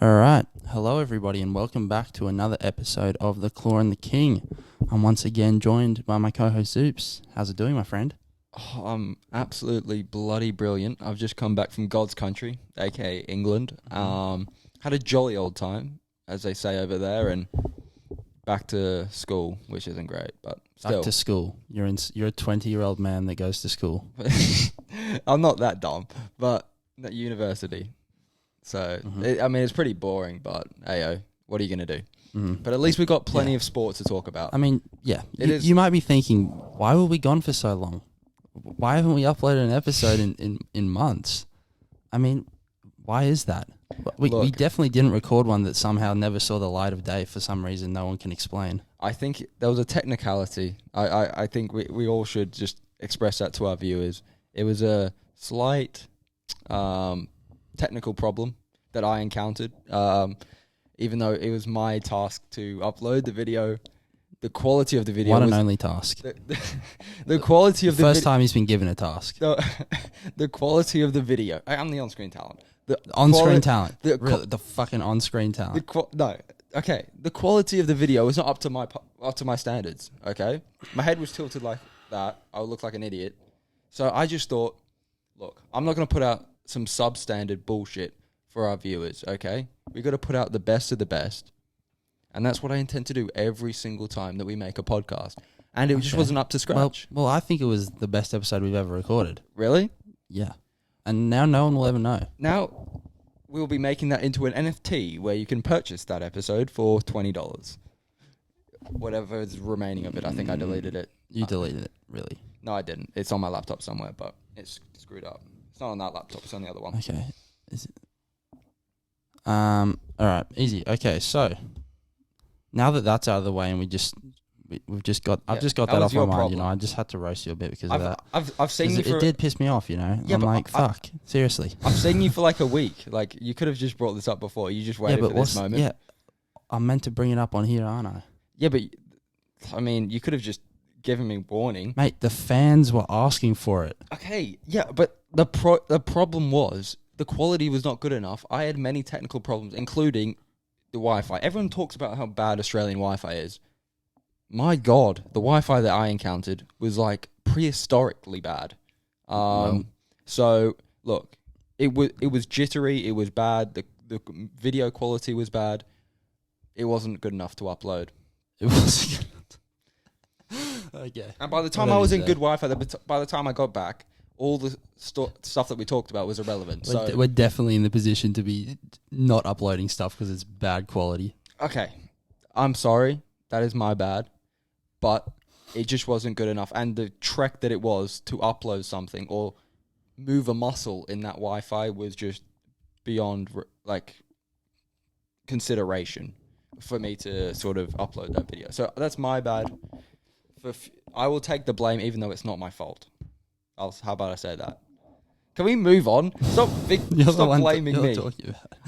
All right. Hello, everybody, and welcome back to another episode of The Claw and the King. I'm once again joined by my co-host, Zoops. How's it doing, my friend? Oh, I'm absolutely bloody brilliant. I've just come back from God's country, aka England. Had a jolly old time, as they say over there, and back to school, which isn't great, but still. Back to school. You're a 20-year-old man that goes to school. I'm not that dumb, but at university. So, it's pretty boring, but ayo, what are you going to do? But at least we've got plenty of sports to talk about. I mean, yeah. You might be thinking, why were we gone for so long? Why haven't we uploaded an episode in months? I mean, why is that? We definitely didn't record one that somehow never saw the light of day for some reason no one can explain. I think there was a technicality. I think we all should just express that to our viewers. It was a slight technical problem that I encountered. Even though it was my task to upload the video, the quality of the video One and only task. The quality of the first time he's been given a task. The quality of the video. I'm the on-screen talent. The talent. The fucking on-screen talent. The quality of the video was not up to my standards. Okay, my head was tilted like that. I would look like an idiot. So I just thought, look, I'm not going to put out some substandard bullshit for our viewers. Okay, we got to put out the best of the best. And that's what I intend to do every single time that we make a podcast. And it just wasn't up to scratch. Well, I think it was the best episode we've ever recorded. Really? Yeah. And now no one will ever know. Now we'll be making that into an NFT where you can purchase that episode for $20. Whatever is remaining of it. I think I deleted it. You deleted it, really? No, I didn't. It's on my laptop somewhere, but it's screwed up. It's not on that laptop. It's on the other one. Okay. Is it? All right. Easy. Okay, so now that that's out of the way, and I've just got that off my mind. Problem. You know, I just had to roast you a bit because of that. I've seen you. It did piss me off. You know, yeah, I'm like, fuck, seriously. I've seen you for like a week. Like you could have just brought this up before. You just waited for this moment. Yeah, I'm meant to bring it up on here, aren't I? Yeah, but I mean, you could have just given me warning, mate. The fans were asking for it. Okay, yeah, but the problem was the quality was not good enough. I had many technical problems, including the Wi-Fi. Everyone talks about how bad Australian Wi-Fi is. My God, the Wi-Fi that I encountered was like prehistorically bad. So look, it was jittery. It was bad. The video quality was bad. It wasn't good enough to upload. It was okay. And by the time I was in good Wi-Fi, by the time I got back, all the stuff that we talked about was irrelevant. We're definitely in the position to be not uploading stuff because it's bad quality. Okay. I'm sorry. That is my bad. But it just wasn't good enough. And the trek that it was to upload something or move a muscle in that Wi-Fi was just beyond consideration for me to sort of upload that video. So that's my bad. I will take the blame even though it's not my fault. How about I say that? Can we move on? Stop blaming me.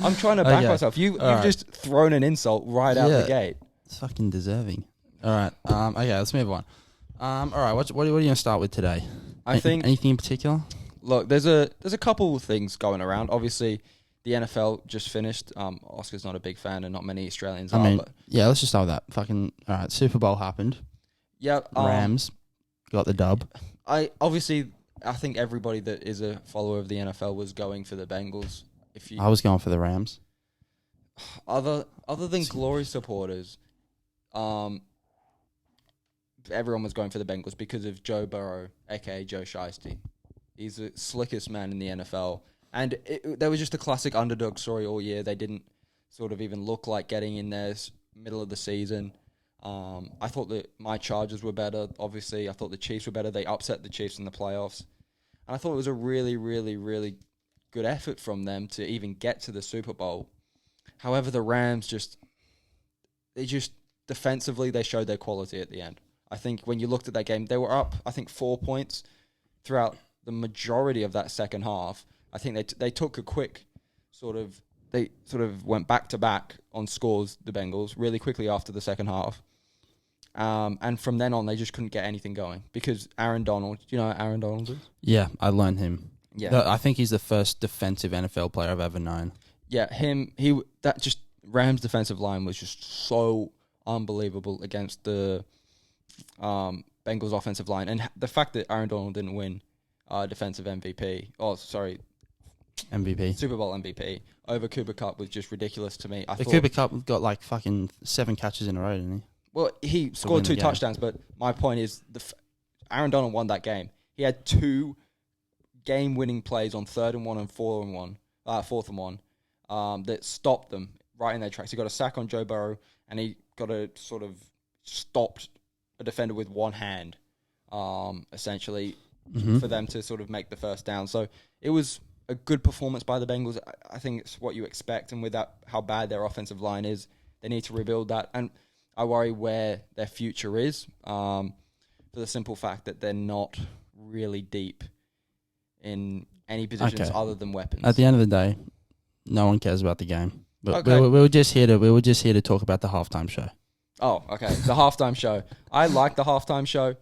I'm trying to back myself. You've just thrown an insult right out the gate. It's fucking deserving. All right. Okay, let's move on. All right. What are you going to start with today? I think anything in particular? Look, there's a couple of things going around. Obviously, the NFL just finished. Oscar's not a big fan, and not many Australians are. But yeah, let's just start with that. Fucking all right. Super Bowl happened. Yeah. Rams got the dub. I think everybody that is a follower of the NFL was going for the Bengals. I was going for the Rams. Other than Glory supporters, everyone was going for the Bengals because of Joe Burrow, aka Joe Shiesty. He's the slickest man in the NFL, and there was just a classic underdog story all year. They didn't sort of even look like getting in there middle of the season. I thought that my Chargers were better. Obviously, I thought the Chiefs were better. They upset the Chiefs in the playoffs. And I thought it was a really, really, really good effort from them to even get to the Super Bowl. However, the Rams defensively, they showed their quality at the end. I think when you looked at that game, they were up, 4 points throughout the majority of that second half. I think they took a quick they went back to back on scores, the Bengals, really quickly after the second half. And from then on, they just couldn't get anything going because Aaron Donald, do you know who Aaron Donald is? Yeah, I learned him. Yeah. I think he's the first defensive NFL player I've ever known. Rams defensive line was just so unbelievable against the Bengals offensive line, and the fact that Aaron Donald didn't win defensive MVP, Super Bowl MVP over Cooper Kupp was just ridiculous to me. Cooper Kupp got like fucking 7 catches in a row, didn't he? Well, he scored 2 touchdowns, but my point is Aaron Donald won that game. He had 2 game-winning plays on 3rd and 1 and 4th and 1 that stopped them right in their tracks. He got a sack on Joe Burrow, and he got a sort of stopped a defender with one hand, essentially, for them to sort of make the first down. So it was a good performance by the Bengals. I think it's what you expect, and with that, how bad their offensive line is, they need to rebuild that. And I worry where their future is, for the simple fact that they're not really deep in any positions other than weapons. At the end of the day, no one cares about the game. But we were just here to talk about the halftime show. Oh, okay. The halftime show. I liked the halftime show.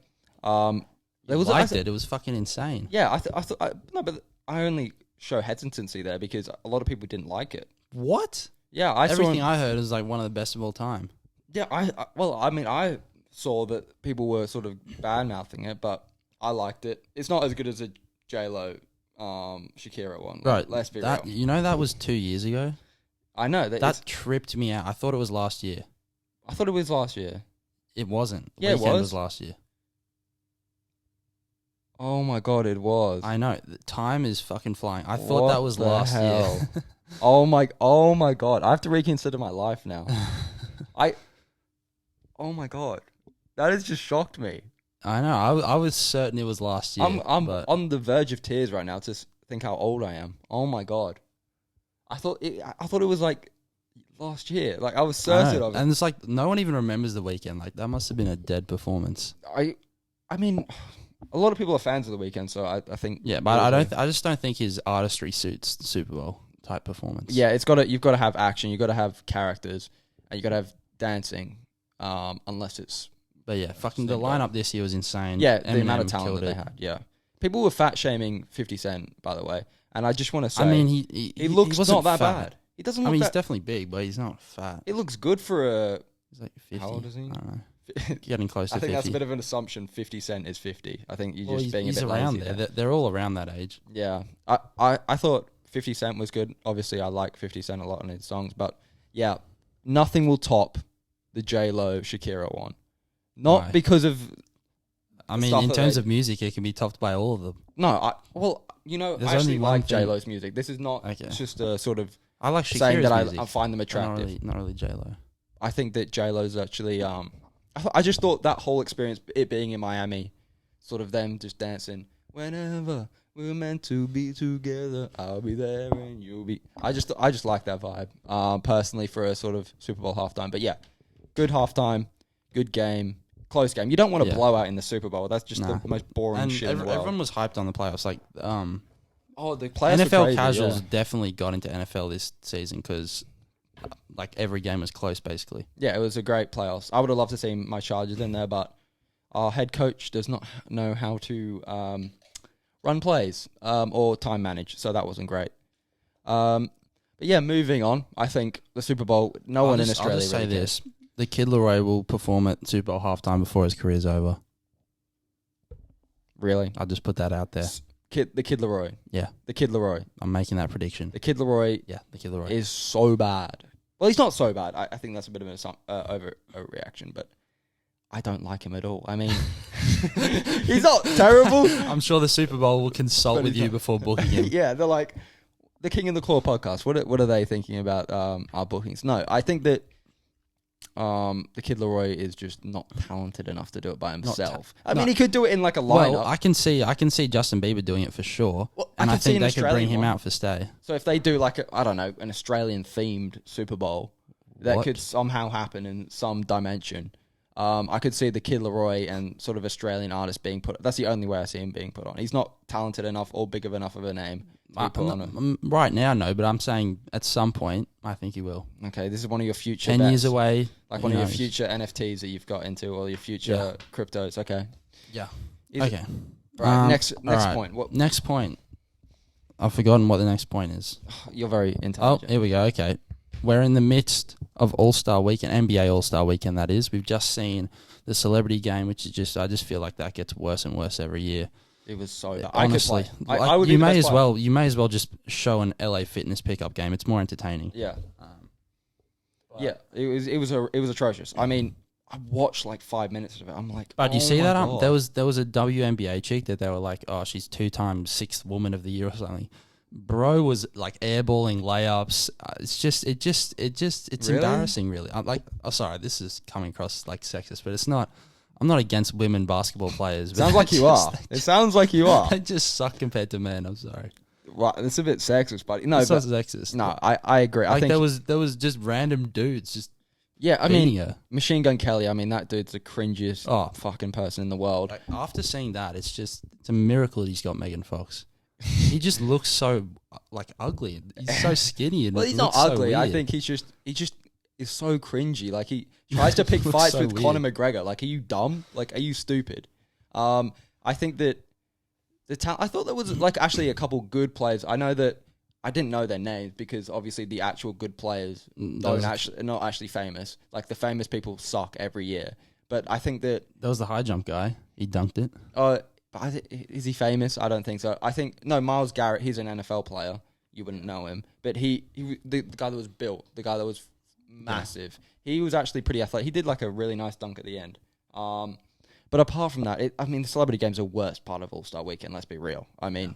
It was fucking insane. Yeah, but I only show hesitancy there because a lot of people didn't like it. What? Yeah, everything I heard is like one of the best of all time. Yeah, I saw that people were sort of bad mouthing it, but I liked it. It's not as good as a J-Lo, Shakira one. Right. Let's be real. You know that was 2 years ago. I know that tripped me out. I thought it was last year. I thought it was last year. It wasn't. Yeah, Weekend was last year. Oh my god, it was. I know. The time is fucking flying. I thought that was last year. Oh my god. I have to reconsider my life now. Oh my god. That has just shocked me. I know. I was certain it was last year. I'm on the verge of tears right now to think how old I am. Oh my god. I thought it was like last year. Like I was certain of it. And it's like no one even remembers the weekend. Like that must have been a dead performance. I mean, a lot of people are fans of the weekend, so I think. Yeah, but I just don't think his artistry suits the Super Bowl type performance. Yeah, you've got to have action, you've got to have characters, and you've got to have dancing. Unless it's. But yeah, fucking the lineup this year was insane. Yeah, the amount of talent that they had. Yeah, people were fat shaming 50 Cent, by the way, and I just want to say, I mean, he looks not that fat. bad. He doesn't. I mean, he's definitely big, but he's not fat. It looks good for a. He's like 50. How old is he? I don't know. Getting close to 50. I think that's a bit of an assumption. 50 Cent is 50. I think you're just being a bit around lazy there. They're all around that age. Yeah, I thought 50 Cent was good. Obviously, I like 50 Cent a lot on his songs, but yeah, nothing will top the J-Lo Shakira one. Not because of. I mean, in terms of music, it can be topped by all of them. No, I actually like J-Lo's music. This is not just a sort of. I like Shakira's saying that music. I find them attractive. Not really J-Lo. I think that J-Lo's actually. I just thought that whole experience, it being in Miami, sort of them just dancing. Whenever we're meant to be together, I'll be there and you'll be. I just like that vibe, personally, for a sort of Super Bowl halftime. But yeah, good halftime, good game, close game. You don't want to blow out in the Super Bowl. That's just the most boring shit in the world. Everyone was hyped on the playoffs. Like, the players NFL were crazy, casuals definitely got into NFL this season because. Like every game was close, basically. Yeah, it was a great playoffs. I would have loved to see my Chargers in there, but our head coach does not know how to run plays or time manage, so that wasn't great. But yeah, moving on. I think the Super Bowl. No one in Australia. I'll just say really this: the Kid Laroi will perform at Super Bowl halftime before his career's over. Really? I'll just put that out there. The Kid Laroi. Yeah, the Kid Laroi. I'm making that prediction. The Kid Laroi. Yeah, the Kid Laroi is so bad. Well, he's not so bad. I think that's a bit of an overreaction, but I don't like him at all. I mean, he's not terrible. I'm sure the Super Bowl will consult with you before booking him. Yeah, they're like the King of the Claw podcast. What are they thinking about our bookings? No, I think that the Kid Laroi is just not talented enough to do it by himself. I mean, he could do it in like a lineup. Well, I can see Justin Bieber doing it for sure, and I think they could bring him out for stay. So if they do like an Australian themed Super Bowl, that could somehow happen in some dimension. I could see the Kid Laroi and sort of Australian artist being put. That's the only way I see him being put on. He's not talented enough or big enough of a name. Right now, no, but I'm saying at some point, I think he will. Okay, this is one of your future 10 years away. Like one of your future NFTs that you've got into, or your future cryptos. Okay. Yeah. Okay. Right. Next right. point. What? Next point. I've forgotten what the next point is. You're very Oh, intelligent. here we go. Okay. We're in the midst of All-Star Weekend, NBA All-Star Weekend, that is. We've just seen the celebrity game, which is just, I just feel like that gets worse and worse every year. It was so bad. Honestly, I would be the best player. You may as well just show an LA Fitness pickup game. It's more entertaining. Yeah. Yeah, it was atrocious. I mean, I watched like 5 minutes of it. I'm like, But you see my that? God. There was a WNBA chick that they were like, oh, she's 2-time sixth woman of the year or something. Bro was like airballing layups. It's Really? embarrassing, really. I'm like, oh, sorry, this is coming across like sexist, but it's not. I'm not against women basketball players. Sounds like you are. It sounds like you are. They just suck compared to men. I'm sorry. Right, it's a bit sexist, but no, It's but, not sexist. no, I agree. I Like think there was just random dudes just yeah, I beating mean, her. Machine Gun Kelly. I mean, that dude's the cringiest Oh. fucking person in the world. Like, after seeing that, it's a miracle that he's got Megan Fox. He just looks so like ugly. He's so skinny and Well, he's not looks so ugly. I weird. think he just is so cringy. Like he tries to pick Looks fights so with Conor McGregor. Like, are you dumb? Like, are you stupid? I think that I thought there was like actually a couple good players. I know that I didn't know their names because obviously the actual good players are not actually famous. Like the famous people suck every year. But I think that That was the high jump guy. He dunked it. is he famous? I don't think so. I think no. Myles Garrett. He's an NFL player. You wouldn't know him, but the guy that was built, the guy that was massive. He was actually pretty athletic. He did like a really nice dunk at the end. But apart from that, the celebrity games are the worst part of All-Star Weekend. Let's be real. I mean,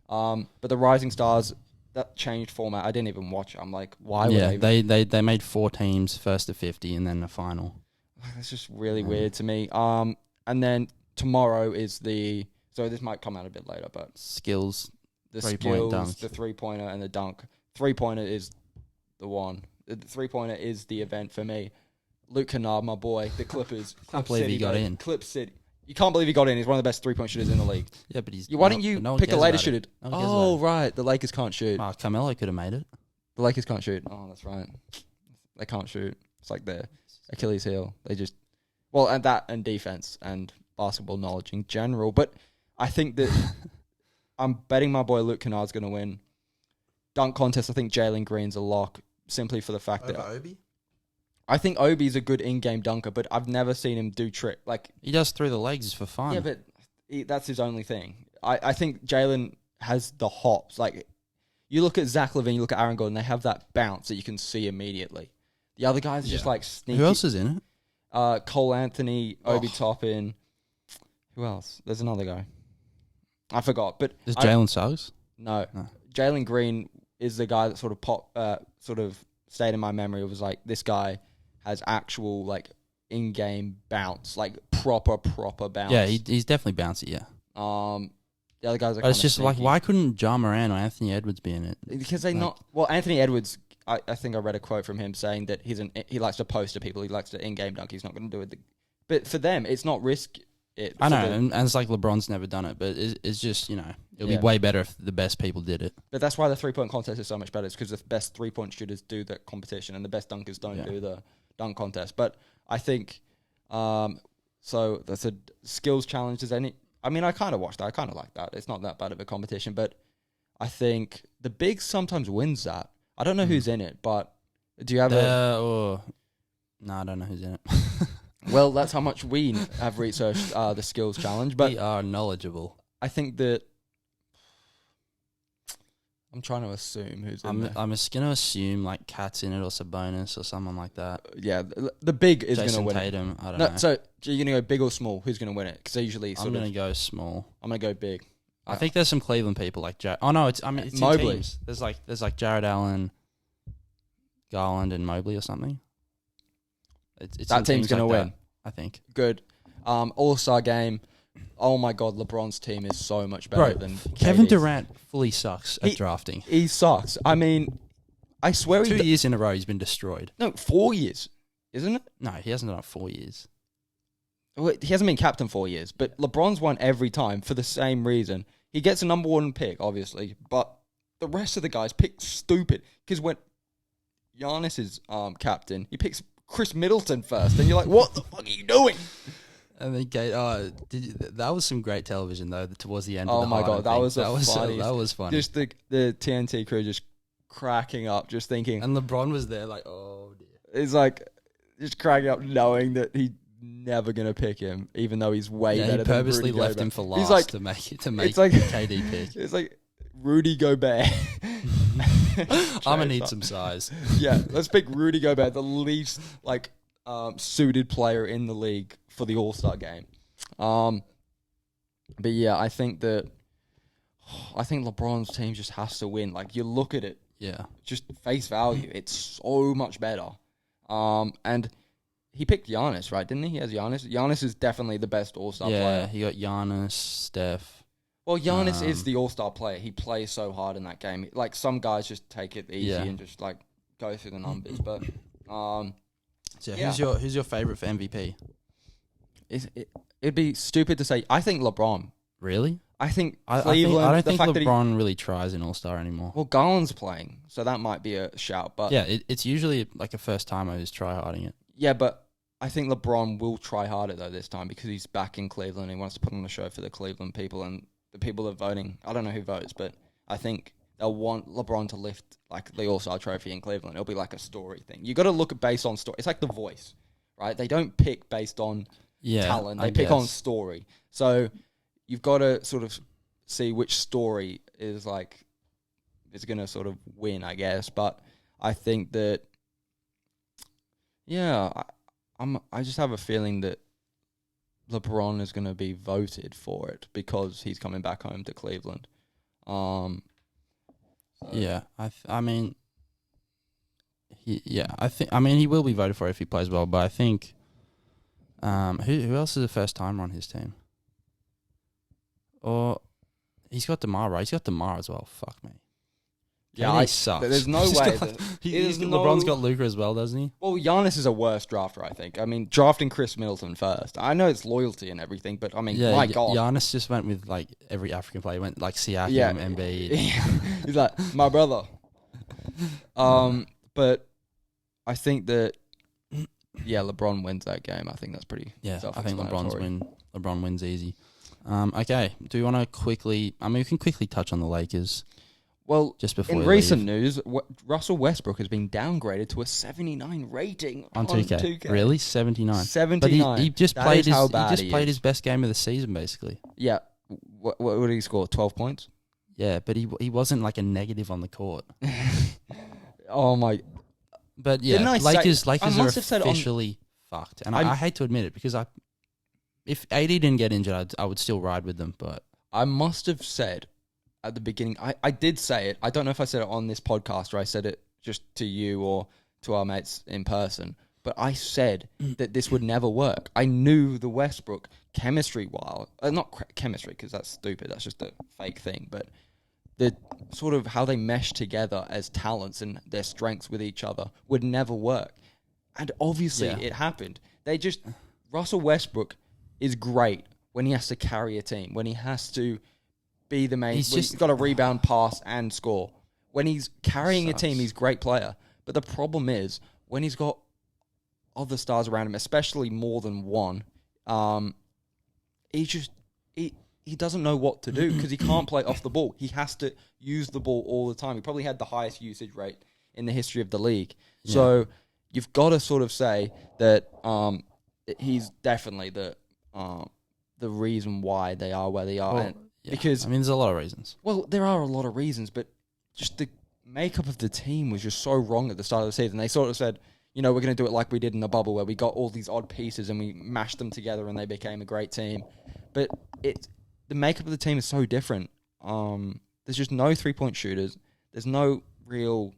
but the Rising Stars, that changed format. I didn't even watch it. I'm like, why would I? They made 4 teams, first to 50, and then the final. That's just really weird to me. And then tomorrow is so this might come out a bit later, but Skills. the 3-point skills, dunk. the 3-pointer, and the dunk. 3-pointer is the one. The 3-pointer is the event for me. Luke Kennard, my boy, the Clippers. Can't believe he got in. Clip City. You can't believe he got in. He's one of the best 3-point shooters in the league. Yeah, but he's. Why don't you no one pick a cares later about shooter? it. No one cares Oh, about right. The Lakers can't shoot. it. Carmelo could have made it. The Lakers can't shoot. Oh, that's right. They can't shoot. It's like their Achilles heel. They just... Well, and that and defense and basketball knowledge in general. But I think that I'm betting my boy Luke Kennard's going to win. Dunk contest, I think Jalen Green's a lock simply for the fact that... Obi? I think Obi's a good in-game dunker, but I've never seen him do trick. Like, He does through the legs for fun. yeah, but that's his only thing. I think Jalen has the hops. Like, you look at Zach LaVine, you look at Aaron Gordon, they have that bounce that you can see immediately. The other guys are just like sneaky. Who else is in it? Cole Anthony, Obi Oh. Toppin. Who else? There's another guy. I forgot, but Is Jalen Suggs? no. No. Jalen Green is the guy that sort of stayed in my memory. It was like, this guy has actual like in-game bounce, like proper bounce. Yeah, he's definitely bouncy. Yeah, the other guys are. but it's kinda just like, sneaky. why couldn't Ja Moran or Anthony Edwards be in it? Because they like- not well. Anthony Edwards, I think I read a quote from him saying that he likes to poster people. He likes to in-game dunk. He's not going to do it. But for them, it's not risk. I know, and it's like LeBron's never done it, but it's just, it'll Yeah. be way better if the best people did it. But that's why the 3-point contest is so much better. It's because the best 3-point shooters do the competition, and the best dunkers don't do the dunk contest. But I think, so that's a skills challenge. I kind of watched that. I kind of like that. It's not that bad of a competition, but I think the bigs sometimes wins that. I don't know who's in it, but do you have No, I don't know who's in it. Well, that's how much we have researched the skills challenge. But we are knowledgeable. I think that I'm trying to assume who's in there. I'm just gonna assume like Cat's in it or Sabonis or someone like that. Yeah, the big is going to Jason win. Tatum. I don't No, know. so you're going to go big or small? Who's going to win it? Because they usually I'm gonna go small. I'm going to go big. I think there's some Cleveland people like it's in Mobley. teams. There's like Jared Allen, Garland, and Mobley or something. It's That in team's teams going to like win. that, I think. Good. All-Star game. Oh my God, LeBron's team is so much better than Kevin KD's. Durant fully sucks at drafting. He sucks. I mean, I swear 2 years in a row he's been destroyed. No, 4 years, isn't it? No, he hasn't done it 4 years. Well, he hasn't been captain 4 years, but LeBron's won every time for the same reason. He gets a number 1 pick, obviously, but the rest of the guys pick stupid. Because when Giannis is captain, he picks Chris Middleton first, and you're like, what the fuck are you doing? And then that was some great television though. Towards the end. Oh of the my highlight god, that thing. was funny. That was funny. Just the TNT crew just cracking up, just thinking. And LeBron was there, like, oh dear. It's like just cracking up, knowing that he's never gonna pick him, even though he's way better. He purposely than Rudy left Gobert. him for last He's like, to make it's like KD pick. It's like Rudy Gobert. I'm gonna need some size. Yeah, let's pick Rudy Gobert, the least like suited player in the league for the All-Star game. But yeah, I think LeBron's team just has to win. Like, you look at it, just face value, it's so much better. And he picked Giannis, right? Didn't he? He has Giannis. Giannis is definitely the best All-Star player. Yeah, he got Giannis, Steph. Well, Giannis is the All-Star player. He plays so hard in that game. Like, some guys just take it easy and just like go through the numbers. But so who's your favorite for MVP? It'd be stupid to say. I think LeBron. Really? I think Cleveland. I don't think LeBron really tries in All-Star anymore. Well, Garland's playing, so that might be a shout. But yeah, it's usually like a first timer who's try-harding it. Yeah, but I think LeBron will try harder though this time because he's back in Cleveland. He wants to put on a show for the Cleveland people, and the people are voting. I don't know who votes, but I think they'll want LeBron to lift like the All-Star trophy in Cleveland. It'll be like a story thing. You got to look at based on story. It's like The Voice, right? They don't pick based on talent. They pick on story. So you've got to sort of see which story is going to sort of win, I guess. But I think that, I just have a feeling that LeBron is going to be voted for it because he's coming back home to Cleveland. Yeah, I mean, he will be voted for if he plays well. But I think, who else is a first timer on his team? Or he's got DeMar, right? He's got DeMar as well. Fuck me. Yeah, he sucks. There's no way. LeBron's got Luka as well, doesn't he? Well, Giannis is a worse drafter, I think. I mean, drafting Chris Middleton first. I know it's loyalty and everything, but I mean, my God. Giannis just went with like every African player. He went like Siakam, Embiid. He's like, my brother. But I think that, LeBron wins that game. I think that's pretty self-explanatory. LeBron wins easy. Okay, do you want to quickly... I mean, we can quickly touch on the Lakers. Well, just before in recent news, Russell Westbrook has been downgraded to a 79 rating on 2K. Really? 79? 79. But he just played his best game of the season, basically. Yeah. What did he score? 12 points? Yeah, but he wasn't like a negative on the court. Oh, my... But yeah, Lakers are officially fucked. And I hate to admit it because if AD didn't get injured, I would still ride with them. But I must have said at the beginning, I did say it. I don't know if I said it on this podcast or I said it just to you or to our mates in person. But I said that this would never work. I knew the Westbrook chemistry not chemistry because that's stupid. That's just a fake thing. But the sort of how they mesh together as talents and their strengths with each other would never work. And obviously it happened. Russell Westbrook is great when he has to carry a team, when he has to be the main. He's got to rebound, pass, and score. When he's carrying a team, he's a great player. But the problem is when he's got other stars around him, especially more than one, he doesn't know what to do because he can't play off the ball. He has to use the ball all the time. He probably had the highest usage rate in the history of the league. Yeah. So you've got to sort of say that he's definitely the reason why they are where they are. Well, because there's a lot of reasons. Well, there are a lot of reasons, but just the makeup of the team was just so wrong at the start of the season. They sort of said, we're going to do it like we did in the bubble where we got all these odd pieces and we mashed them together and they became a great team. But the makeup of the team is so different. There's just no 3-point shooters. There's no real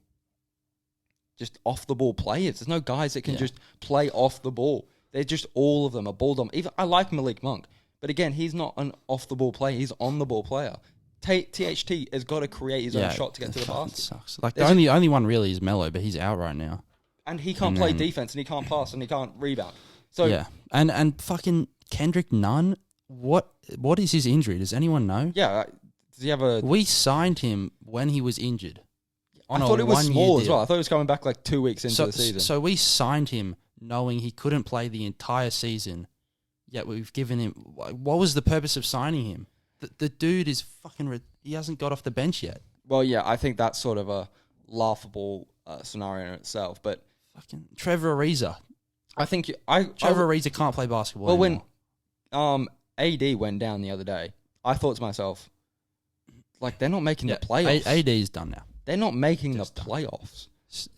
just off-the-ball players. There's no guys that can just play off the ball. They're just all of them are ball dominant. Even I like Malik Monk, but again, he's not an off-the-ball player. He's on-the-ball player. THT has got to create his own shot to get to the basket. Sucks. Like the only one really is Melo, but he's out right now. And he can't play defense, and he can't pass, and he can't rebound. So and fucking Kendrick Nunn. What is his injury? Does anyone know? Yeah, does he have a? We signed him when he was injured. I thought it was small as well. I thought it was coming back like 2 weeks into the season. So we signed him knowing he couldn't play the entire season Yet we've given him. What was the purpose of signing him? The dude is fucking. He hasn't got off the bench yet. Well, yeah, I think that's sort of a laughable scenario in itself. But fucking Trevor Ariza. I think Trevor Ariza can't play basketball anymore. When AD went down the other day, I thought to myself, like, they're not making the playoffs. AD is done now. They're not making the playoffs.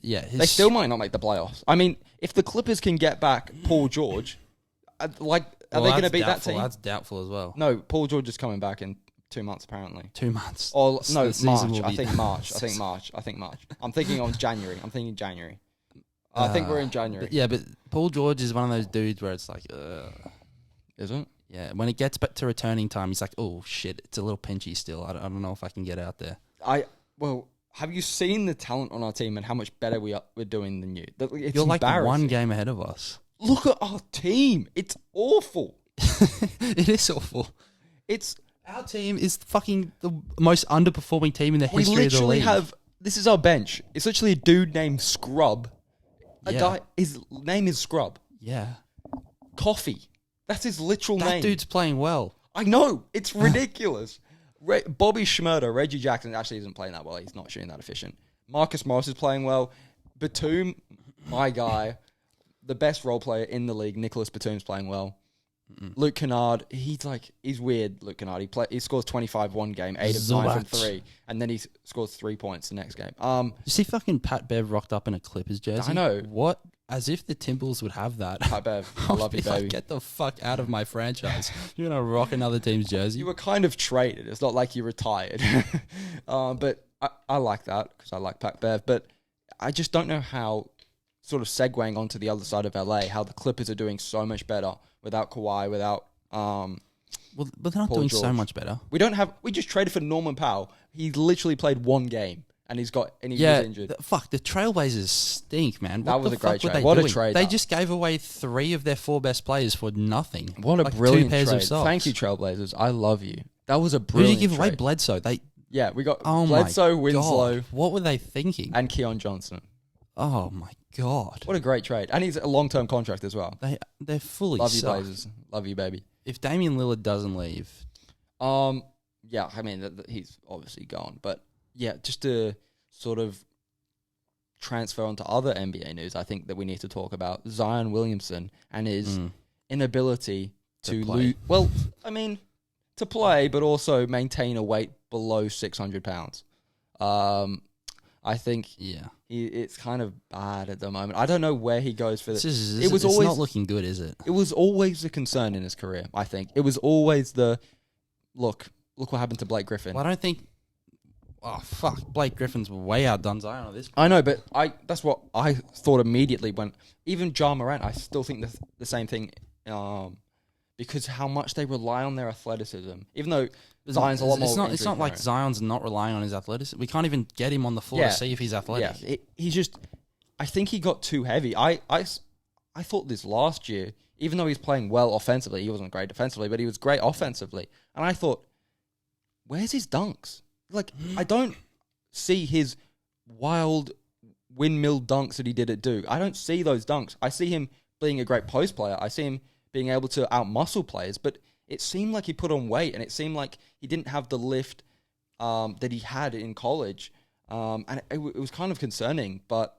Yeah, they still might not make the playoffs. I mean, if the Clippers can get back Paul George, are they going to beat that team? That's doubtful as well. No, Paul George is coming back in 2 months, apparently. 2 months. Or no, March. I think March. I'm thinking on January. I think we're in January. Yeah, but Paul George is one of those dudes where it's like, is it? Yeah, when it gets back to returning time, he's like, oh shit, it's a little pinchy still. I don't know if I can get out there. Have you seen the talent on our team and how much better we're doing than you? You're like 1 game ahead of us. Look at our team. It's awful. It is awful. Our team is fucking the most underperforming team in the history of the league. This is our bench. It's literally a dude named Scrub. His name is Scrub. Yeah. Coffee. That's his literal name. That dude's playing well. I know. It's ridiculous. Bobby Schmurder, Reggie Jackson actually isn't playing that well. He's not shooting that efficient. Marcus Morris is playing well. Batum, my guy, the best role player in the league, Nicholas Batum's playing well. Luke Kennard, he's weird. Luke Kennard, he scores 25 one game, 8 of 9 from 3, and then he scores 3 points the next game. You see, fucking Pat Bev rocked up in a Clippers jersey. I know. What? As if the Timberwolves would have that. Pat Bev, I love you, baby. Get the fuck out of my franchise. You're gonna rock another team's jersey. You were kind of traded. It's not like you retired. But I like that because I like Pat Bev. But I just don't know how, sort of segueing onto the other side of LA, how the Clippers are doing so much better without Kawhi, without but they're not Paul doing George. So much better. We just traded for Norman Powell. He literally played 1 game and he was injured. The Trailblazers stink, man. That was a great trade. What a trade! They just gave away 3 of their 4 best players for nothing. What a brilliant trade! Thank you, Trailblazers. I love you. That was a brilliant. Who did you give away? Trade. Bledsoe. We got Bledsoe, Winslow, God. What were they thinking? and Keon Johnson. Oh my God! What a great trade, and he's a long-term contract as well. They're fully love you, suck. Blazers. Love you, baby. If Damian Lillard doesn't leave, yeah, I mean he's obviously gone, but yeah, just to sort of transfer onto other NBA news, I think that we need to talk about Zion Williamson and his inability to lose. Well, I mean, to play, but also maintain a weight below 600 pounds. I think it's kind of bad at the moment. I don't know where he goes for this. It's not looking good, is it? It was always a concern in his career, I think. It was always look what happened to Blake Griffin. Well, I don't think... Oh, fuck. Blake Griffin's way outdone Zion at this point. I know, but that's what I thought immediately when... Even Ja Morant, I still think the same thing because how much they rely on their athleticism. Even though Zion's a lot more... It's not like Zion's not relying on his athleticism. We can't even get him on the floor to see if he's athletic. Yeah, he's just... I think he got too heavy. I thought this last year, even though he's playing well offensively, he wasn't great defensively, but he was great offensively. And I thought, where's his dunks? Like, I don't see his wild windmill dunks that he did at Duke. I don't see those dunks. I see him being a great post player. I see him being able to out-muscle players, but it seemed like he put on weight, and it seemed like he didn't have the lift that he had in college. And it was kind of concerning, but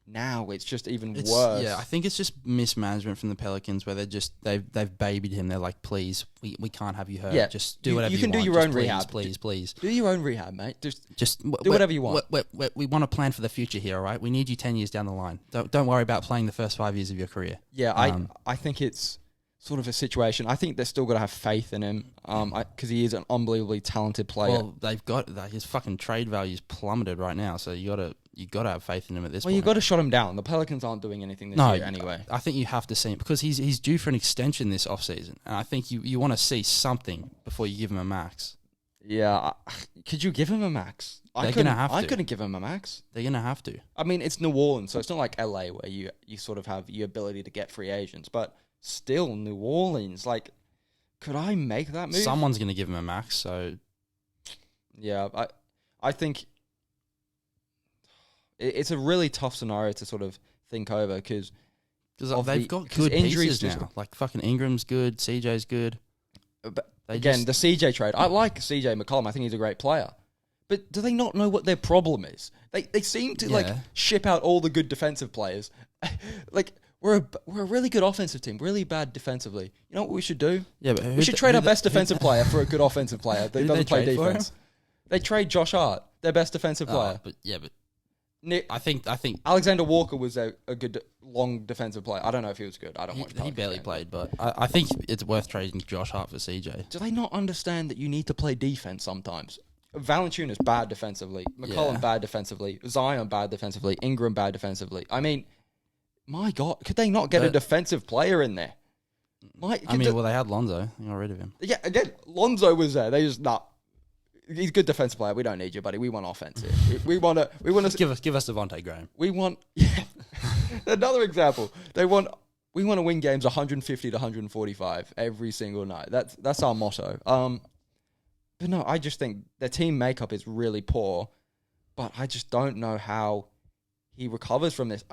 now it's just even worse. Yeah, I think it's just mismanagement from the Pelicans where they've babied him. They're like, please, we can't have you hurt. Yeah, just do whatever you want. You can do your own rehab. Please. Do your own rehab, mate. Just do whatever whatever you want. We want to plan for the future here, all right? We need you 10 years down the line. Don't worry about playing the first 5 years of your career. Yeah, I think it's sort of a situation. I think they're still got to have faith in him because he is an unbelievably talented player. Well, they've got his fucking trade value's plummeted right now, so you got to have faith in him at this point. Well, you got to shut him down. The Pelicans aren't doing anything this year anyway. I think you have to see him because he's due for an extension this offseason, and I think you want to see something before you give him a max. Yeah, could you give him a max? They're going to have to. I couldn't give him a max. They're going to have to. I mean, it's New Orleans, so it's not like LA where you sort of have the ability to get free agents, but still, New Orleans, like, could I make that move? Someone's going to give him a max, so... Yeah, I think it's a really tough scenario to sort of think over because Because they've got good pieces now. Like fucking Ingram's good, CJ's good. But again, the CJ trade. I like CJ McCollum. I think he's a great player. But do they not know what their problem is? They seem to like ship out all the good defensive players. Like we're a really good offensive team, really bad defensively. You know what we should do? Yeah, but we should trade our best defensive player for a good offensive player that doesn't play defense. They trade Josh Hart, their best defensive player. But I think Alexander Walker was a good long defensive player. I don't know if he was good. I don't watch. He barely played, but I think it's worth trading Josh Hart for CJ. Do they not understand that you need to play defense sometimes? Valanciunas bad defensively, McCollum bad defensively, Zion bad defensively, Ingram bad defensively. I mean, my God, could they not get a defensive player in there? Well, they had Lonzo. They got rid of him. Yeah, again, Lonzo was there. They just he's a good defensive player. We don't need you, buddy. We want offense here. We want to give us Devontae Graham. We want another example. We want to win games 150 to 145 every single night. That's our motto. But no, I just think their team makeup is really poor. But I just don't know how he recovers from this.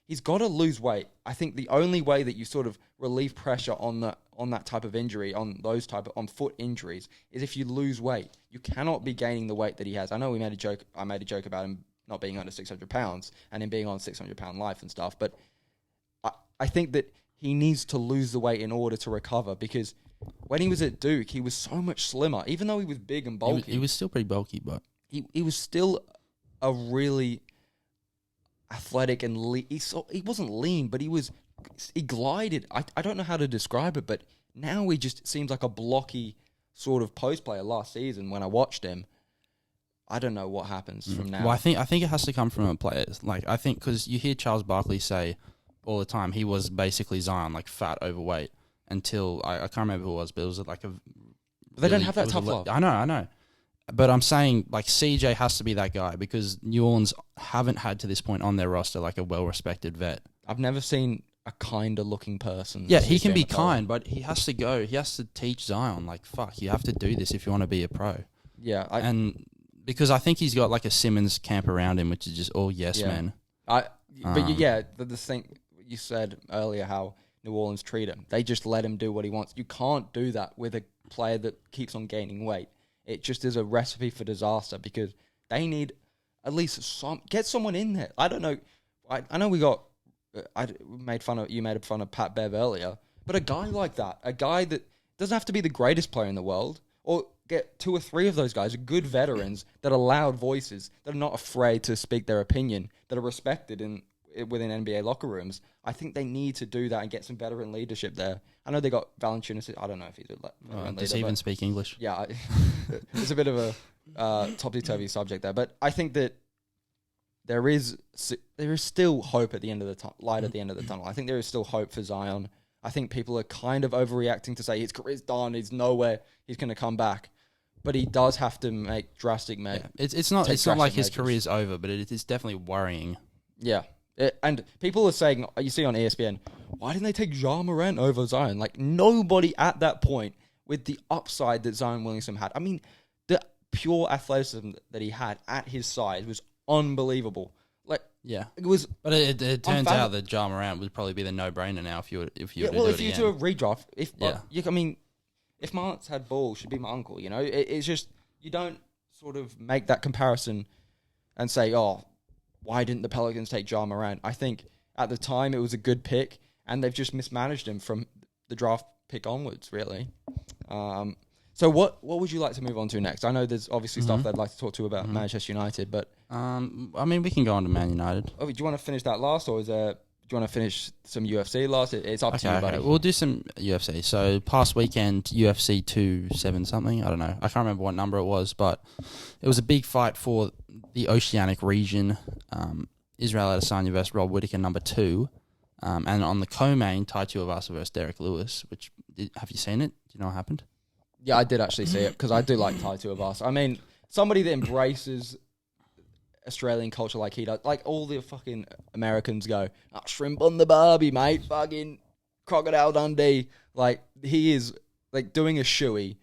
He's got to lose weight. I think the only way that you sort of relieve pressure on that type of injury, on foot injuries, is if you lose weight. You cannot be gaining the weight that he has. I know I made a joke about him not being under 600 pounds and him being on 600-pound life and stuff. But I think that he needs to lose the weight in order to recover, because when he was at Duke, he was so much slimmer. Even though he was big and bulky. He was still pretty bulky, but he was still a really athletic and he wasn't lean, but he glided. I don't know how to describe it, but now he just seems like a blocky sort of post player. Last season when I watched him, I don't know what happens from now. Well, I think it has to come from a player. Like, I think because you hear Charles Barkley say all the time he was basically Zion, like fat, overweight, until I can't remember who it was, but it was like a. But they don't have that tough love. I know. But I'm saying, like, CJ has to be that guy, because New Orleans haven't had to this point on their roster like a well-respected vet. I've never seen a kinder looking person. Yeah, he can be kind, but he has to go. He has to teach Zion, like, fuck, you have to do this if you want to be a pro. Yeah. And because I think he's got, like, a Simmons camp around him, which is just all yes men. The thing you said earlier, how New Orleans treat him. They just let him do what he wants. You can't do that with a player that keeps on gaining weight. It just is a recipe for disaster, because they need at least get someone in there. I don't know. I know you made fun of Pat Bev earlier, but a guy like that, a guy that doesn't have to be the greatest player in the world, or get 2 or 3 of those guys, good veterans that are loud voices, that are not afraid to speak their opinion, that are respected within NBA locker rooms. I think they need to do that and get some veteran leadership there. I know they got Valanciunas. I don't know if he's a veteran leader. Does he even speak English? Yeah, it's a bit of a topsy-turvy subject there. But I think that there is still hope at the end of the light at the end of the tunnel. I think there is still hope for Zion. I think people are kind of overreacting to say his career's done, he's nowhere, he's going to come back. But he does have to make drastic measures. Yeah. It's not like his career's over, but it is definitely worrying. Yeah. And people are saying, you see on ESPN, why didn't they take Ja Morant over Zion? Like, nobody at that point with the upside that Zion Williamson had. I mean, the pure athleticism that he had at his side was unbelievable. Like, yeah, it was. But it turns out that Ja Morant would probably be the no-brainer now if you were to do it again. If you do a redraft, if Martz had ball, should be my uncle. You know, it's just you don't sort of make that comparison and say, oh, why didn't the Pelicans take Ja Morant? I think at the time it was a good pick, and they've just mismanaged him from the draft pick onwards, really. So what would you like to move on to next? I know there's obviously stuff that I'd like to talk to about Manchester United, but... I mean, we can go on to Man United. Oh, do you want to finish that last, or do you want to finish some UFC last? It's up to you, buddy. We'll do some UFC. So past weekend, UFC 270 something. I don't know. I can't remember what number it was, but it was a big fight for the Oceanic region. Israel Adesanya versus Rob Whittaker, number 2. And on the co-main, Tai Tuivasa versus Derek Lewis. Have you seen it? Do you know what happened? Yeah, I did actually see it, because I do like Tai Tuivasa. I mean, somebody that embraces Australian culture like he does. Like, all the fucking Americans go, shrimp on the barbie, mate. Fucking Crocodile Dundee. Like, he is, like, doing a shoey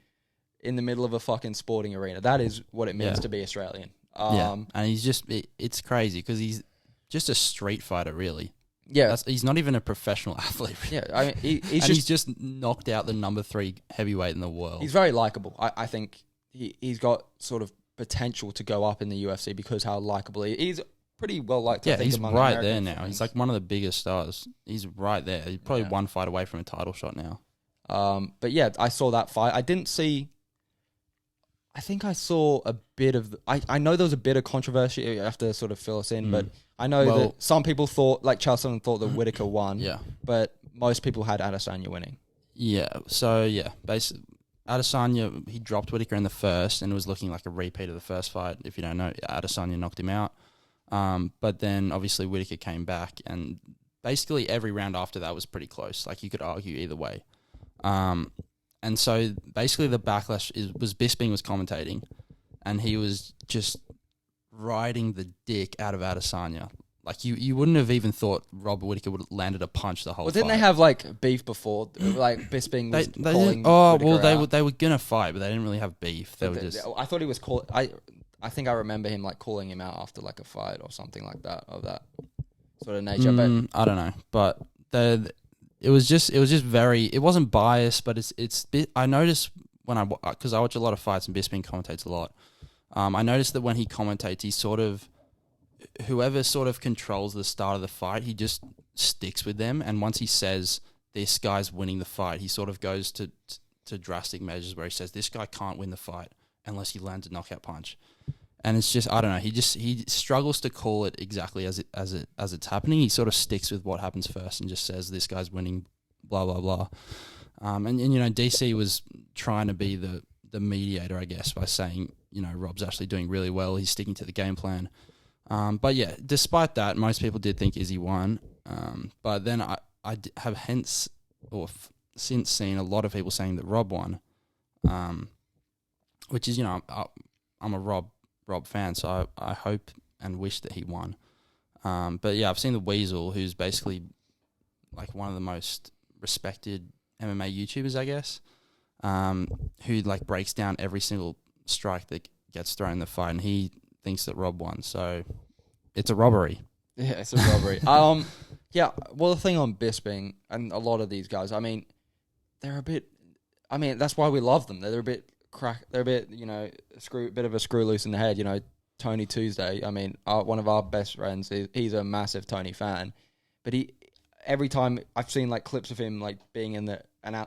in the middle of a fucking sporting arena. That is what it means to be Australian. And he's just... It's crazy, because he's just a street fighter, really. Yeah, he's not even a professional athlete. Yeah, I mean, he's just knocked out the number 3 heavyweight in the world. He's very likable. I think he's got sort of potential to go up in the UFC because how likable he's pretty well liked. Yeah, he's right American there now. fans. He's like one of the biggest stars. He's right there. He's probably one fight away from a title shot now. But yeah, I saw that fight. I didn't see. I think I saw a bit of. I know there was a bit of controversy. You have to sort of fill us in, but I know that some people thought, like Charles Sullivan, thought that Whittaker won. Yeah, but most people had Adesanya winning. Yeah. So yeah, basically, Adesanya, he dropped Whittaker in the first, and it was looking like a repeat of the first fight. If you don't know, Adesanya knocked him out. But then obviously Whittaker came back, and basically every round after that was pretty close. Like you could argue either way. And so basically the backlash was Bisping was commentating, and he was just riding the dick out of Adesanya. Like you wouldn't have even thought Rob Whittaker would have landed a punch the whole. Well, didn't fight. they have like beef before? Like Bisping was they calling. they were gonna fight, but they didn't really have beef. They were just. I thought he was called. I think I remember him like calling him out after like a fight or something like that of that sort of nature. But I don't know, but it was just very. It wasn't biased, but it's. I noticed when because I watch a lot of fights and Bisping commentates a lot. I noticed that when he commentates, he sort of whoever sort of controls the start of the fight, he just sticks with them. And once he says this guy's winning the fight, he sort of goes to drastic measures where he says this guy can't win the fight unless he lands a knockout punch. And it's just, I don't know. He struggles to call it exactly as it's happening. He sort of sticks with what happens first and just says this guy's winning, blah blah blah. And you know, DC was trying to be the mediator, I guess, by saying, you know, Rob's actually doing really well. He's sticking to the game plan. But yeah, despite that, most people did think Izzy won. But then I have since seen a lot of people saying that Rob won, which is, you know, I'm a Rob fan, so I hope and wish that he won. But yeah, I've seen the Weasel, who's basically like one of the most respected MMA YouTubers, I guess, who like breaks down every single strike that gets thrown in the fight, and he thinks that Rob won. So it's a robbery. Yeah, it's a robbery. Yeah. Well, the thing on Bisping and a lot of these guys, I mean, they're a bit. I mean, that's why we love them. They're a bit They're a bit, you know, bit of a screw loose in the head. You know, Tony Tuesday. I mean, one of our best friends. He's a massive Tony fan, but every time I've seen like clips of him like being in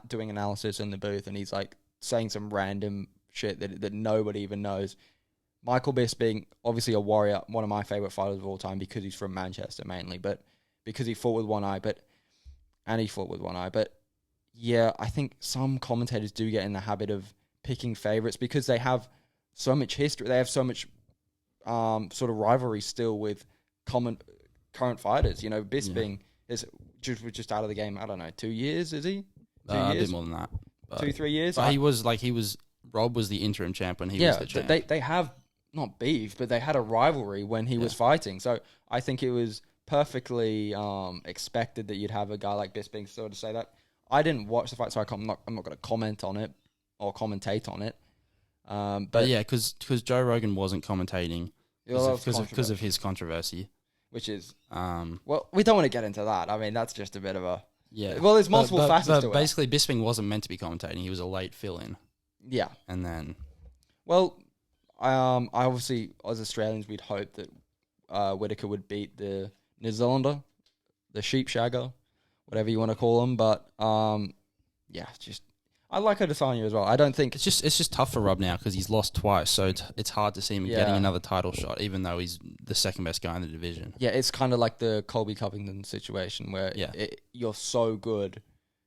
doing analysis in the booth, and he's like saying some random shit that nobody even knows. Michael Bisping, obviously a warrior, one of my favorite fighters of all time because he's from Manchester mainly, but because he fought with one eye, but yeah, I think some commentators do get in the habit of picking favorites because they have so much history. They have so much sort of rivalry still with current fighters. You know, Bisping is just out of the game. I don't know, 2 years, is he? 2 years? A bit more than that. 2-3 years? But Rob was the interim champ when he was the champ. They have not beef, but they had a rivalry when he was fighting. So I think it was perfectly expected that you'd have a guy like Bisping sort of say that. I didn't watch the fight, so I'm not going to comment on it or commentate on it. But yeah, because Joe Rogan wasn't commentating because of his controversy, which is well, we don't want to get into that. I mean, that's just a bit of a Well, there's multiple facets to it. Basically, Bisping wasn't meant to be commentating. He was a late fill-in. Yeah, and then I obviously, as Australians, we'd hope that Whittaker would beat the New Zealander, the sheep shagger, whatever you want to call him. But yeah, just I like Adesanya as well. I don't think it's just tough for Rob now because he's lost twice, so it's hard to see him getting another title shot, even though he's the second best guy in the division. Yeah, it's kind of like the Colby Covington situation where you're so good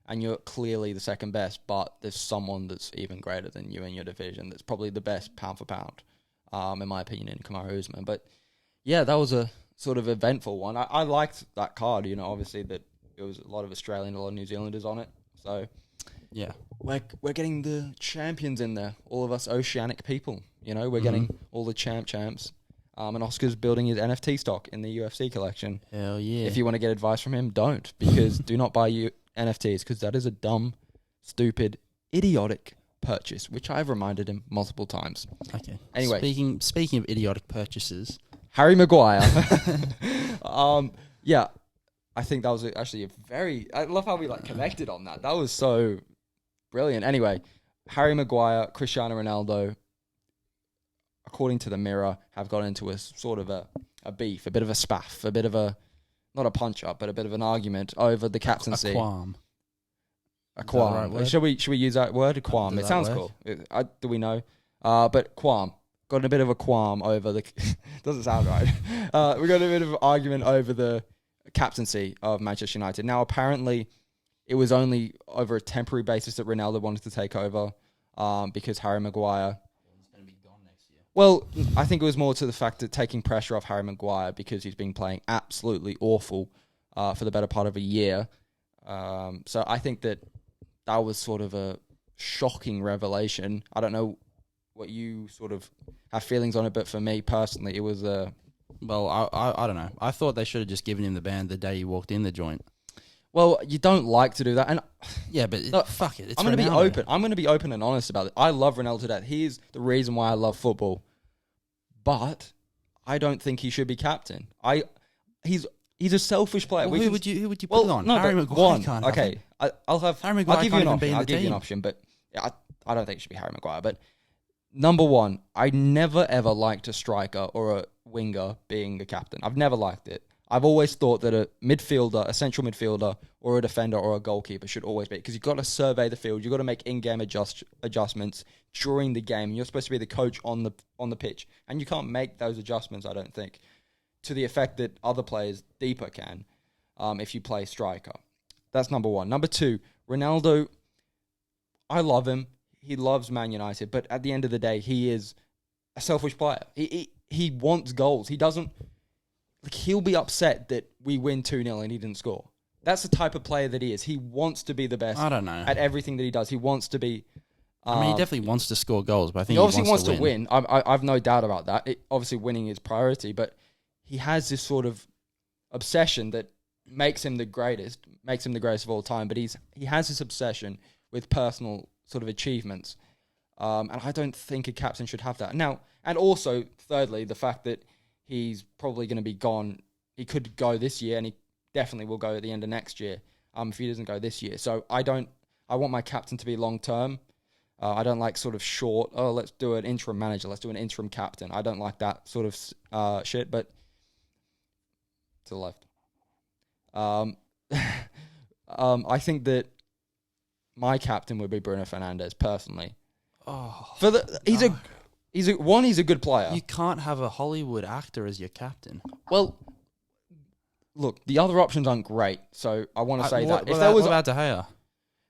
and you're clearly the second best, but there's someone that's even greater than you in your division that's probably the best pound for pound, in my opinion, in Kamaru Usman. But yeah, that was a sort of eventful one. I liked that card, you know, obviously that there was a lot of Australian, a lot of New Zealanders on it. So yeah, we're getting the champions in there, all of us oceanic people, you know, we're getting all the champs. And Oscar's building his NFT stock in the UFC collection. Hell yeah. If you want to get advice from him, don't, because do not buy NFTs, because that is a dumb, stupid, idiotic purchase, which I've reminded him multiple times. Okay. Anyway. Speaking of idiotic purchases. Harry Maguire. Yeah. I think that was actually a very... I love how we connected on that. That was so brilliant. Anyway, Harry Maguire, Cristiano Ronaldo, according to the Mirror, have got into a sort of a beef, a bit of a spaff, a bit of a... Not a punch-up, but a bit of an argument over the captaincy. A qualm. A qualm. Right word? Should we use that word? A qualm. It sounds cool. Do we know? But qualm. Got a bit of a qualm over the... doesn't sound right. We got a bit of an argument over the captaincy of Manchester United. Now, apparently, it was only over a temporary basis that Ronaldo wanted to take over because Harry Maguire... He's going to be gone next year. Well, I think it was more to the fact that taking pressure off Harry Maguire because he's been playing absolutely awful for the better part of a year. So I think that was sort of a shocking revelation. I don't know what you sort of have feelings on it, but for me personally, it was a... Well, I don't know. I thought they should have just given him the ban the day he walked in the joint. Well, you don't like to do that, and yeah, but no, fuck it. It's I'm going to be Ronaldo. open. I'm going to be open and honest about it. I love Ronaldo to death. He is the reason why I love football, but I don't think he should be captain. He's a selfish player. Well, who would you put on? No, Harry Maguire can't. Okay, I'll Harry Maguire give you an can't even be option. in I'll the give you an team. option, but I don't think it should be Harry Maguire. But number one, I never ever liked a striker or a winger being a captain. I've never liked it. I've always thought that a midfielder, a central midfielder, or a defender or a goalkeeper should always be, because you've got to survey the field, you've got to make in-game adjustments during the game. You're supposed to be the coach on the pitch, and you can't make those adjustments, I don't think, to the effect that other players deeper can if you play striker. That's number one. Number two, Ronaldo, I love him. He loves Man United, but at the end of the day, he is a selfish player. He wants goals. He doesn't... he'll be upset that we win 2-0 and he didn't score. That's the type of player that he is. He wants to be the best. I don't know. At everything that he does. He wants to be... I mean, he definitely wants to score goals, but I think he obviously wants to win. I've no doubt about that. Obviously, winning is priority, but he has this sort of obsession that makes him the greatest of all time, but he has this obsession with personal sort of achievements. And I don't think a captain should have that. Now, and also, thirdly, the fact that he's probably going to be gone. He could go this year, and he definitely will go at the end of next year if he doesn't go this year. So I want my captain to be long-term. I don't like sort of short, let's do an interim manager, let's do an interim captain. I don't like that sort of shit, but to the left. I think that my captain would be Bruno Fernandes, personally. He's a good player. You can't have a Hollywood actor as your captain. Well, look, the other options aren't great, so I want to say that. What about De Gea?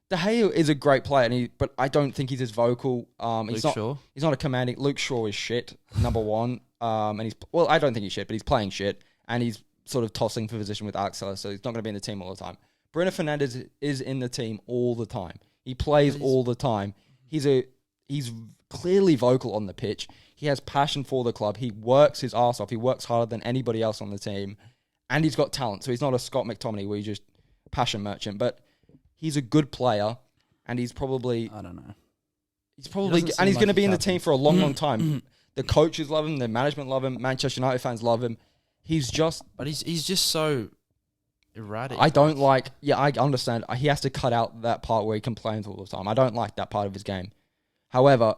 De Gea is a great player, but I don't think he's as vocal. He's not a commanding... Luke Shaw is shit, number one. And I don't think he's shit, but he's playing shit, and he's sort of tossing for position with Alex Telles, so he's not going to be in the team all the time. Bruno Fernandes is in the team all the time. He plays all the time. He's clearly vocal on the pitch. He has passion for the club. He works his arse off. He works harder than anybody else on the team. And he's got talent. So he's not a Scott McTominay where he's just passion merchant. But he's a good player. And he's probably... I don't know. He's probably... And he's going to be in the team for a long, long time. The coaches love him. The management love him. Manchester United fans love him. He's just... But he's just so erratic. I don't like... Yeah, I understand. He has to cut out that part where he complains all the time. I don't like that part of his game. However,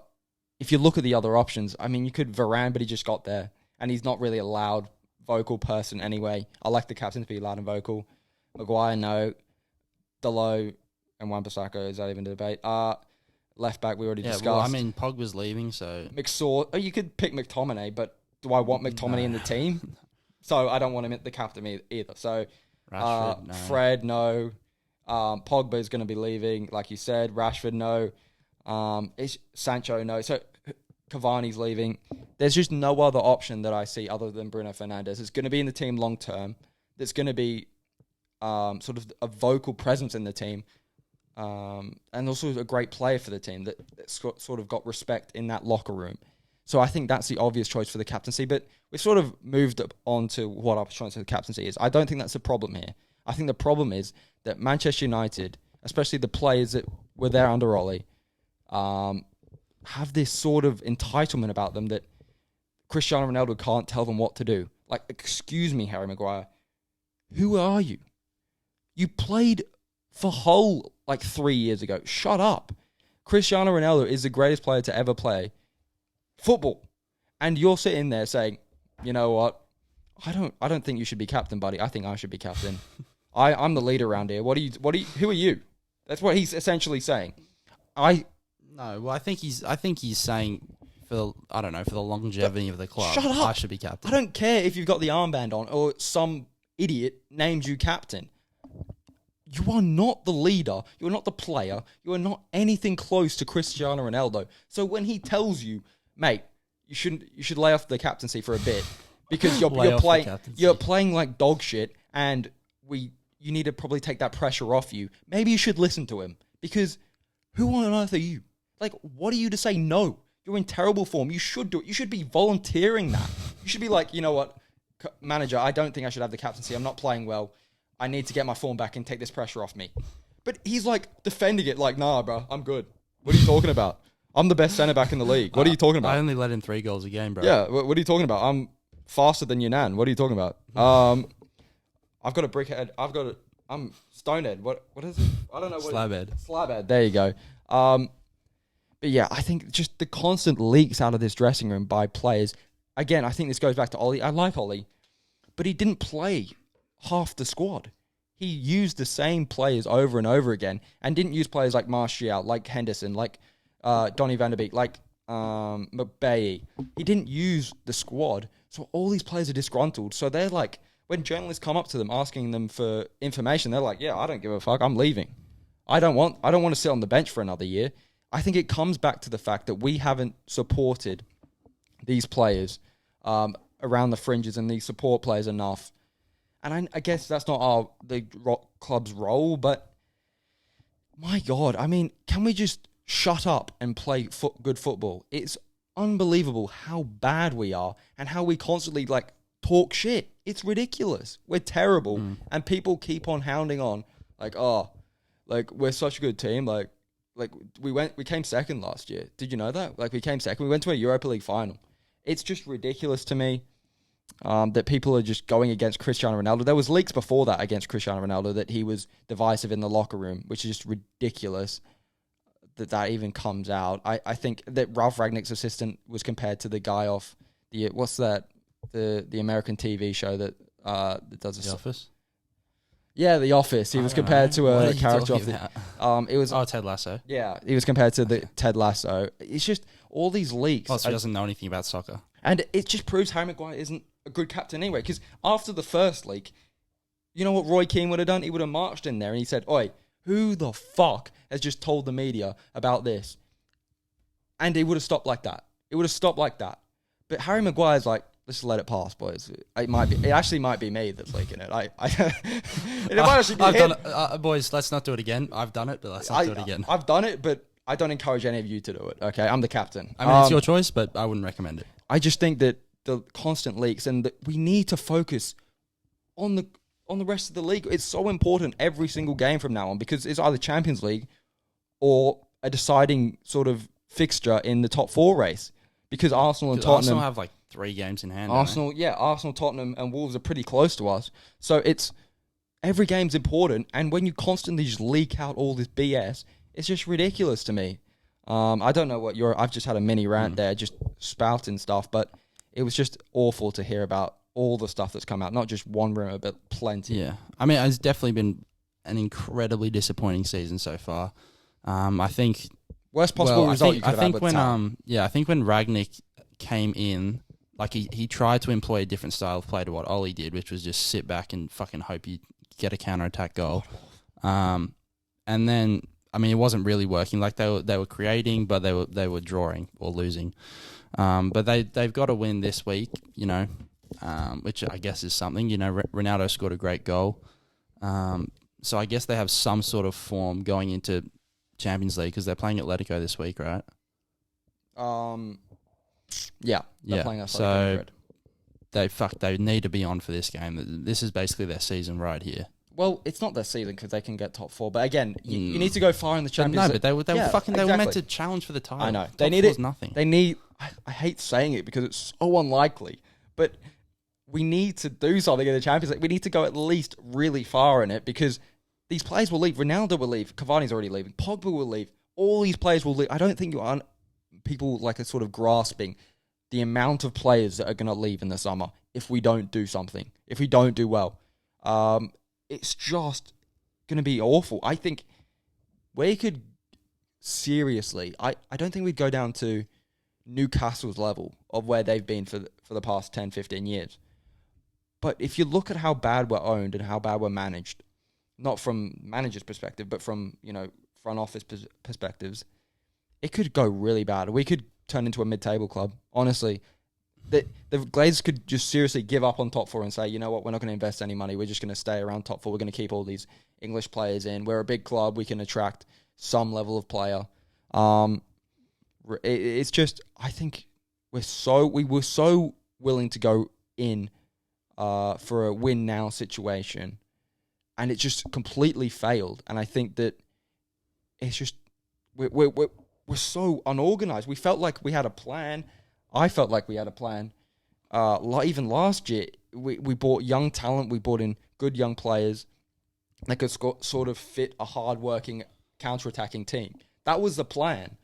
if you look at the other options, I mean, you could Varane, but he just got there. And he's not really a loud, vocal person anyway. I like the captain to be loud and vocal. Maguire, no. Dalot and Wan-Bissaka, is that even a debate? Left back, we already discussed. Well, I mean, Pogba's leaving, so... You could pick McTominay, but do I want McTominay in the team? So I don't want him at the captain either. So Rashford, no. Fred, no. Pogba is going to be leaving, like you said. Rashford, no. Sancho, no. So Cavani's leaving. There's just no other option that I see other than Bruno Fernandes. It's going to be in the team long term. That's going to be sort of a vocal presence in the team, and also a great player for the team that's sort of got respect in that locker room. So I think that's the obvious choice for the captaincy. But we've sort of moved up onto what I was trying to say the captaincy is. I don't think that's a problem here. I think the problem is that Manchester United, especially the players that were there under Ollie, have this sort of entitlement about them that Cristiano Ronaldo can't tell them what to do. Like, excuse me, Harry Maguire, who are you? You played for Hull like 3 years ago. Shut up. Cristiano Ronaldo is the greatest player to ever play football. And you're sitting there saying, you know what? I don't think you should be captain, buddy. I think I should be captain. I'm the leader around here. Who are you? That's what he's essentially saying. I think he's saying for the longevity of the club. Shut up. I should be captain. I don't care if you've got the armband on or some idiot named you captain. You are not the leader. You are not the player. You are not anything close to Cristiano Ronaldo. So when he tells you, mate, you should lay off the captaincy for a bit because you're playing like dog shit, and you need to probably take that pressure off you. Maybe you should listen to him, because who on earth are you? Like, what are you to say no? You're in terrible form. You should do it. You should be volunteering that. You should be like, you know what, manager, I don't think I should have the captaincy. I'm not playing well. I need to get my form back and take this pressure off me. But he's like defending it like, nah, bro, I'm good. What are you talking about? I'm the best centre back in the league. What are you talking about? I only let in 3 goals a game, bro. Yeah, what are you talking about? I'm faster than your nan. What are you talking about? I've got a brick head. I'm stonehead. What is it? I don't know. Slabhead. There you go. But yeah, I think just the constant leaks out of this dressing room by players. Again, I think this goes back to Ollie. I like Ollie, but he didn't play half the squad. He used the same players over and over again, and didn't use players like Martial, like Henderson, like Donny van der Beek, like McBaye. He didn't use the squad, so all these players are disgruntled. So they're like, when journalists come up to them asking them for information, they're like, yeah, I don't give a fuck. I'm leaving. I don't want to sit on the bench for another year. I think it comes back to the fact that we haven't supported these players around the fringes and these support players enough. And I guess that's not the club's role, but my God, I mean, can we just shut up and play good football? It's unbelievable how bad we are and how we constantly talk shit. It's ridiculous. We're terrible, and people keep on hounding on we're such a good team. We came second last year. Did you know that? We came second. We went to a Europa League final. It's just ridiculous to me. That people are just going against Cristiano Ronaldo. There was leaks before that against Cristiano Ronaldo that he was divisive in the locker room, which is just ridiculous that even comes out. I think that Ralph Rangnick's assistant was compared to the guy off the American TV show that does The Office? Yeah, The Office. He was compared to a character of it was Ted Lasso. Yeah, he was compared to the Ted Lasso. It's just all these leaks. Plus, he doesn't know anything about soccer. And it just proves Harry Maguire isn't a good captain anyway. Because after the first leak, you know what Roy Keane would have done? He would have marched in there and he said, "Oi, who the fuck has just told the media about this?" And it would have stopped like that. It would have stopped like that. But Harry Maguire's like, let's just let it pass, boys. It actually might be me that's leaking it. It might actually be I've him. done it. Boys, let's not do it again. I've done it, but let's not do it again. I've done it, but I don't encourage any of you to do it. Okay, I'm the captain. I mean, it's your choice, but I wouldn't recommend it. I just think that the constant leaks and that we need to focus on the rest of the league. It's so important every single game from now on, because it's either Champions League or a deciding sort of fixture in the top 4 race. Because Arsenal and Tottenham have 3 games in hand. Arsenal, Tottenham, and Wolves are pretty close to us. So every game's important, and when you constantly just leak out all this BS, it's just ridiculous to me. I don't know what I've just had a mini rant there, just spouting stuff, but it was just awful to hear about all the stuff that's come out. Not just one rumor, but plenty. Yeah, I mean, it's definitely been an incredibly disappointing season so far. I think worst possible result you could have had with when I think when Rangnick came in, he tried to employ a different style of play to what Ollie did, which was just sit back and fucking hope you get a counter-attack goal. And then, I mean, it wasn't really working. They were creating, but they were drawing or losing. But they've got to win this week, which I guess is something. Ronaldo scored a great goal. So I guess they have some sort of form going into Champions League because they're playing Atletico this week, right? Yeah. They're playing us. So they need to be on for this game. This is basically their season right here. Well, it's not their season because they can get top 4. But again, you need to go far in the Champions League. But they were meant to challenge for the title. I know. They need it. Nothing. They need. I hate saying it because it's so unlikely, but we need to do something in the Champions League. We need to go at least really far in it because these players will leave. Ronaldo will leave. Cavani's already leaving. Pogba will leave. All these players will leave. I don't think people like are sort of grasping the amount of players that are going to leave in the summer if we don't do something, if we don't do well. It's just going to be awful. I think we could seriously, I don't think we'd go down to Newcastle's level of where they've been for the past 10, 15 years. But if you look at how bad we're owned and how bad we're managed, not from manager's perspective, but from, front office perspectives, it could go really bad. We could turn into a mid-table club. Honestly, the Glazers could just seriously give up on top four and say, you know what, we're not going to invest any money. We're just going to stay around top four. We're going to keep all these English players in. We're a big club. We can attract some level of player. It's just, I think we were so willing to go in for a win now situation, and it just completely failed. And I think that it's just we're so unorganized. We felt like we had a plan. I felt like we had a plan. Even last year, we bought young talent. We brought in good young players that could sort of fit a hard-working, counter-attacking team. That was the plan.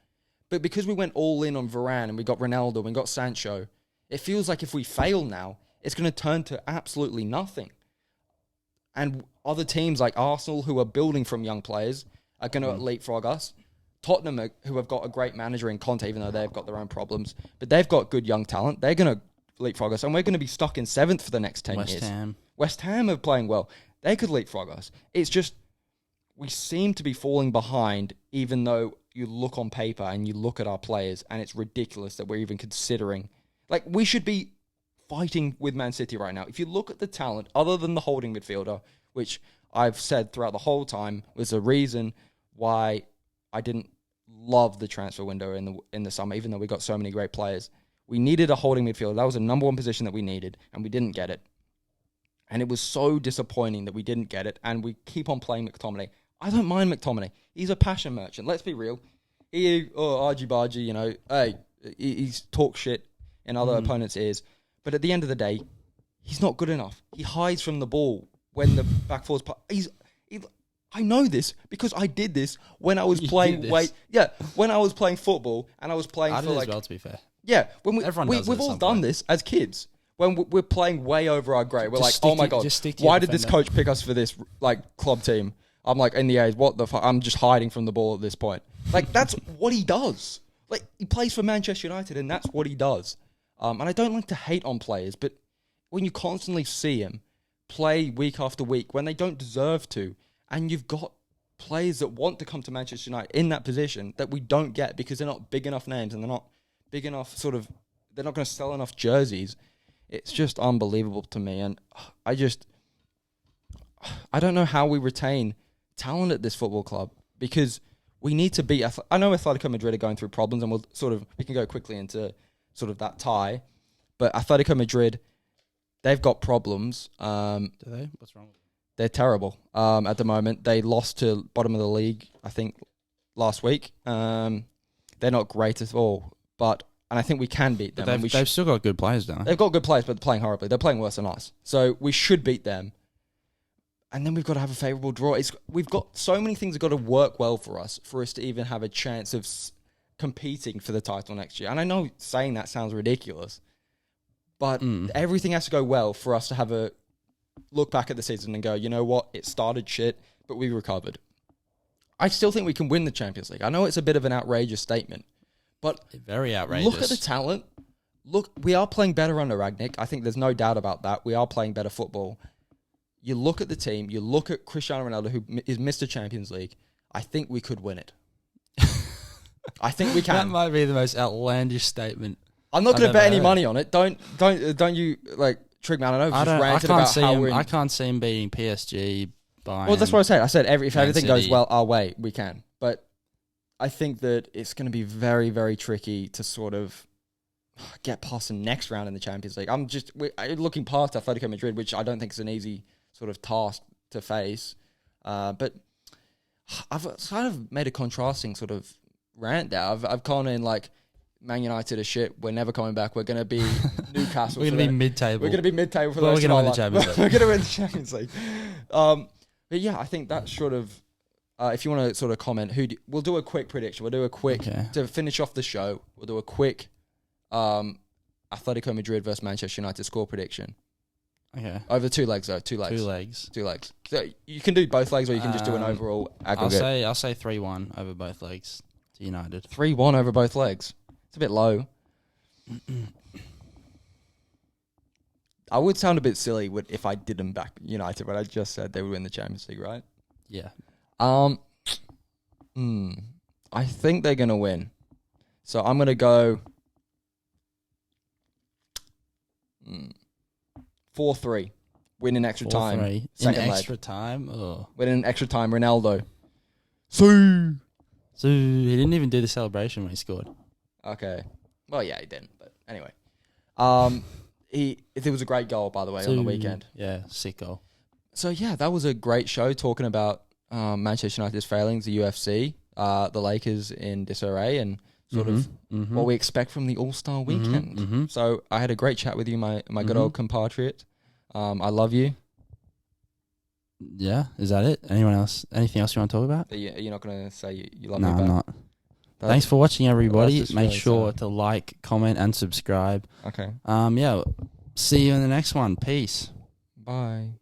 But because we went all in on Varane and we got Ronaldo and we got Sancho, it feels like if we fail now, it's going to turn to absolutely nothing. And other teams like Arsenal, who are building from young players, are going to leapfrog us. Tottenham, who have got a great manager in Conte, even though they've got their own problems, but they've got good young talent. They're going to leapfrog us, and we're going to be stuck in 7th for the next 10 years. West Ham are playing well. They could leapfrog us. It's just, we seem to be falling behind, even though you look on paper and you look at our players, and it's ridiculous that we're even considering. Like, we should be fighting with Man City right now. If you look at the talent, other than the holding midfielder, which I've said throughout the whole time was the reason why I didn't love the transfer window in the summer, even though we got so many great players. We needed a holding midfielder. That was the number one position that we needed, and we didn't get it. And it was so disappointing that we didn't get it, and we keep on playing McTominay. I don't mind McTominay. He's a passion merchant. Let's be real. Argy-bargy, hey, he's talk shit in other opponents' ears. But at the end of the day, he's not good enough. He hides from the ball when the back four's... I know this because I did this when I was playing... when I was playing football and I was playing I for did as well, to be fair. Yeah, when we've all all done this as kids. When we're playing way over our grade, we're like, oh my God, why did this coach pick us for this club team? I'm like, in the A's, what the fuck? I'm just hiding from the ball at this point. Like, that's what he does. Like, he plays for Manchester United, and that's what he does. And I don't like to hate on players, but when you constantly see him play week after week, when they don't deserve to, and you've got players that want to come to Manchester United in that position that we don't get because they're not big enough names and they're not big enough they're not going to sell enough jerseys. It's just unbelievable to me. And I don't know how we retain talent at this football club, because we need to beat... I know Atletico Madrid are going through problems, and we can go quickly into sort of that tie, but Atletico Madrid, they've got problems. Do they? What's wrong with them? They're terrible at the moment. They lost to bottom of the league, I think, last week. They're not great at all, and I think we can beat them. But they've still got good players, don't they? They've got good players, but they're playing horribly. They're playing worse than us. So we should beat them. And then we've got to have a favourable draw. We've got so many things that got to work well for us to even have a chance of competing for the title next year. And I know saying that sounds ridiculous, but everything has to go well for us to have a look back at the season and go, you know what, it started shit, but we recovered. I still think we can win the Champions League. I know it's a bit of an outrageous statement, but very outrageous. Look at the talent. Look, we are playing better under Rangnick. I think there's no doubt about that. We are playing better football. You look at the team, you look at Cristiano Ronaldo, who is Mr. Champions League. I think we could win it. I think we can. That might be the most outlandish statement. I'm not going to bet any money on it. Don't you trick me? I don't know. I can't see him beating PSG. Well, that's what I said. I said if everything goes well our way, we can. But I think that it's going to be very, very tricky to sort of get past the next round in the Champions League. I'm looking past Atletico Madrid, which I don't think is an easy sort of task to face. But I've kind of made a contrasting sort of rant there. I've gone in like, Man United are shit. We're never coming back. We're going to be Newcastle. We're going to be mid-table. We're going to be mid-table for the rest of our life. We're going to win the Champions League. But yeah, I think that's sort of. If you want to sort of comment, we'll do a quick prediction. We'll do a quick to finish off the show. We'll do a quick Atletico Madrid versus Manchester United score prediction. Okay. Over 2 legs though. 2 legs. 2 legs. 2 legs. So you can do both legs, or you can just do an overall aggregate. I'll say 3-1 over both legs to United. 3-1 over both legs. It's a bit low. I would sound a bit silly if I didn't back United, but I just said they would win the Champions League, right? Yeah. I think they're gonna win. So I'm gonna go 4-3. Win in extra time. 4-3. In extra time? Oh. Win in extra time. Ronaldo. So he didn't even do the celebration when he scored. Okay. Well, yeah, he didn't. But anyway, it was a great goal, by the way, on the weekend. Yeah, sick goal. So yeah, that was a great show talking about Manchester United's failings, the UFC, the Lakers in disarray, and sort of what we expect from the All-Star weekend. So I had a great chat with you, my good old compatriot. I love you. Yeah, is that it? Anything else you want to talk about? You're not going to say you love me back? back? No, I'm not. Thanks for watching, everybody. Make really sure to like, comment, and subscribe. Okay. Yeah. See you in the next one. Peace. Bye.